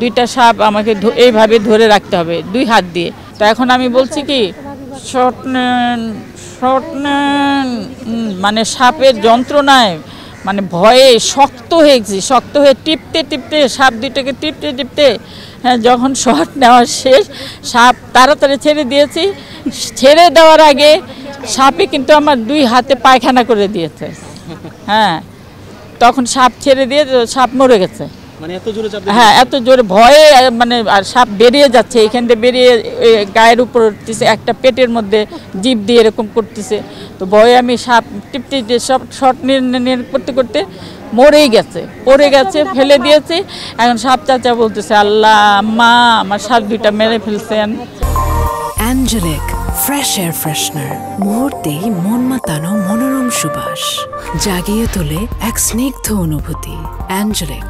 দুইটা সাপ আমাকে এইভাবে ধরে রাখতে হবে 2 হাত দিয়ে। তো এখন আমি বলছি কি শর্ট মানে সাপের যন্ত্রণায় মানে ভয়ে শক্ত হয়ে গেছি, শক্ত হয়ে টিপতে সাপ দুইটাকে টিপতে হ্যাঁ যখন শর্ট নেওয়া শেষ সাপ তাড়াতাড়ি ছেড়ে দিয়েছি। ছেড়ে দেওয়ার আগে সাপে কিন্তু আমার 2 হাতে পায়খানা করে দিয়েছে। হ্যাঁ তখন সাপ ছেড়ে দিয়ে সাপ মরে গেছে। মানে এত জোরে চাপ, হ্যাঁ এত জোরে ভয়ে মানে আর সাপ বেরিয়ে যাচ্ছে এখান থেকে, বেরিয়ে গায়ের উপর উঠতেছে, একটা পেটের মধ্যে জিভ দিয়ে এরকম করতেছে। তো ভয়ে আমি সাপ টিপতে সব শর্ট নিয়ে করতে মরেই গেছে, পড়ে গেছে, ফেলে দিয়েছে। এখন সাপ চাচা বলতেছে আল্লাহ মা আমার সাপ 2টা মেরে ফেলছেন। অ্যাঞ্জেলিক ফ্রেশ এয়ার ফ্রেশনার, মুহূর্তেই মন মাতানো মনোরম সুবাস, জাগিয়ে তোলে এক স্নিগ্ধ অনুভূতি। অ্যাঞ্জেলিক।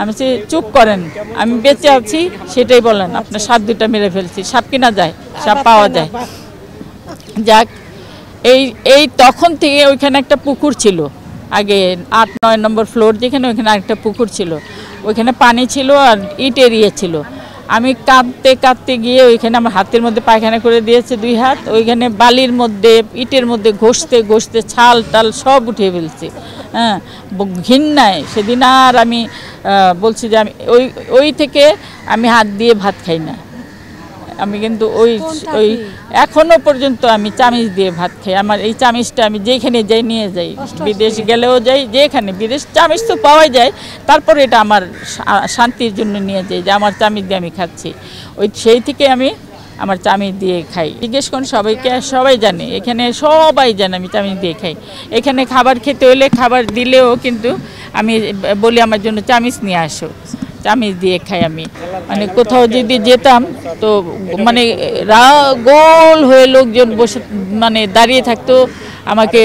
আমি চুপ করেন, আমি বেঁচে আছি সেটাই বলেন। আপনার সাপ 2টা মেরে ফেলছি, সাপ কিনা যায়, সাপ পাওয়া যায়। যাক এই তখন থেকে ওইখানে একটা পুকুর ছিল, আগে 8-9 নম্বর ফ্লোর যেখানে, ওইখানে একটা পুকুর ছিল, ওইখানে পানি ছিল আর ইট এরিয়ে ছিল। আমি কাঁদতে গিয়ে ওইখানে আমার হাতের মধ্যে পায়খানা করে দিয়েছে 2 হাত। ওইখানে বালির মধ্যে ইটের মধ্যে ঘষতে ছাল টাল সব উঠিয়ে ফেলছি। হ্যাঁ ঘৃণায় সেদিন আর আমি বলছি যে আমি ওই থেকে আমি হাত দিয়ে ভাত খাই না। আমি কিন্তু ওই এখনো পর্যন্ত আমি চামিচ দিয়ে ভাত খাই। আমার এই চামিচটা আমি যেখানে যাই নিয়ে যাই, বিদেশ গেলেও যাই, যেখানে বিদেশ চামিচ তো পাওয়াই যায়, তারপরে এটা আমার শান্তির জন্য নিয়ে যাই যে আমার চামিচ দিয়ে আমি খাচ্ছি। সেই থেকে আমি আমার চামিচ দিয়ে খাই। জিজ্ঞেস করুন সবাইকে, সবাই জানে, এখানে সবাই জানে আমি চামিচ দিয়ে খাই। এখানে খাবার খেতে হলে খাবার দিলেও কিন্তু আমি বলি আমার জন্য চামিচ নিয়ে আসো, চামিচ দিয়ে খাই আমি। মানে কোথাও যদি যেতাম তো মানে গোল হয়ে লোকজন বসে মানে দাঁড়িয়ে থাকতো আমাকে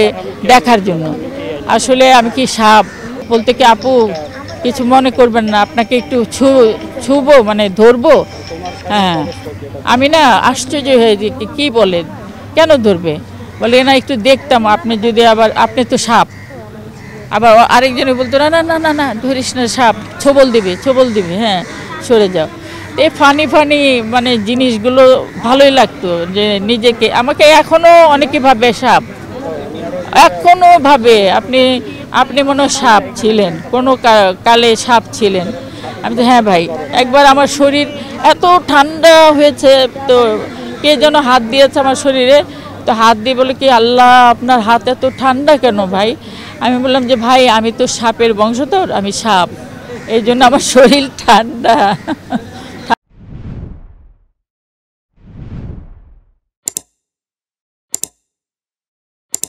দেখার জন্য। আসলে আমি কি সাপ বলতে কি আপু কিছু মনে করবেন না, আপনাকে একটু ছুবো মানে ধরবো। হ্যাঁ আমি না আশ্চর্য হয়ে যে কি বলেন, কেন ধরবে? বলে না একটু দেখতাম, আপনি যদি আবার আপনি তো সাপ। আবার আরেকজনে বলতো না না না না না ধরিস না, সাপ ছবল দিবে, হ্যাঁ সরে যাও। এই ফানি মানে জিনিসগুলো ভালোই লাগতো যে নিজেকে, আমাকে এখনও অনেকে ভাবে সাপ, এখনও ভাবে আপনি মনে হয় সাপ ছিলেন, কোনো কালে সাপ ছিলেন। আমি তো হ্যাঁ ভাই। একবার আমার শরীর এত ঠান্ডা হয়েছে, তো কে যেন হাত দিয়েছে আমার শরীরে, তো হাত দিয়ে বলে কি আল্লাহ আপনার হাত এত ঠান্ডা কেন ভাই? আমি বললাম যে ভাই আমি তো সাপের বংশধর, আমি সাপ, এই জন্য আমার শরীর ঠান্ডা।